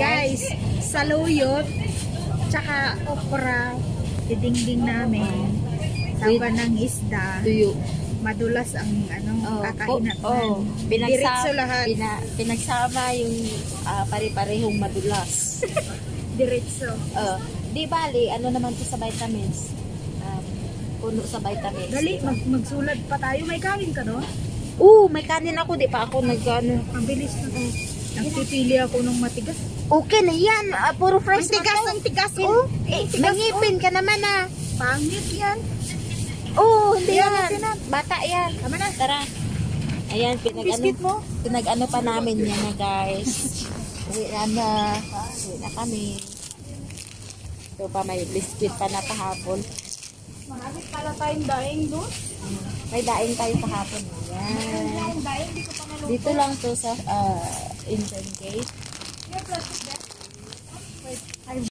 Guys, saluyot, tsaka okra, didingding namin. Taba ng isda. Tuyo. Madulas ang kakainat. Diretso lahat. Pinagsama yung pare-parehong madulas. Diretso. Di bali, ano naman to sa vitamins? Puno sa vitamins. Dali, magsulat pa tayo. May kanin ka doon? May kanin ako. Di pa ako nag-ano. Ang bilis na to. Nagpipili ako ng matigas. Okay na yan. Puro fresh Ang tigas, ang tigas. May ngipin ka naman Pangit yan. Hindi Yan, yan. Bata yan. Tama na. Tara. Ayan, Biscuit mo? pinag-ano pa namin yan na guys. Uwi na kami. Ito pa, may biscuit pa na kahapon. Mahabit pala tayong daing doon. May daing tayo kahapon. Ayan. Daing, di ko pa Dito lang to sa Indian Gate.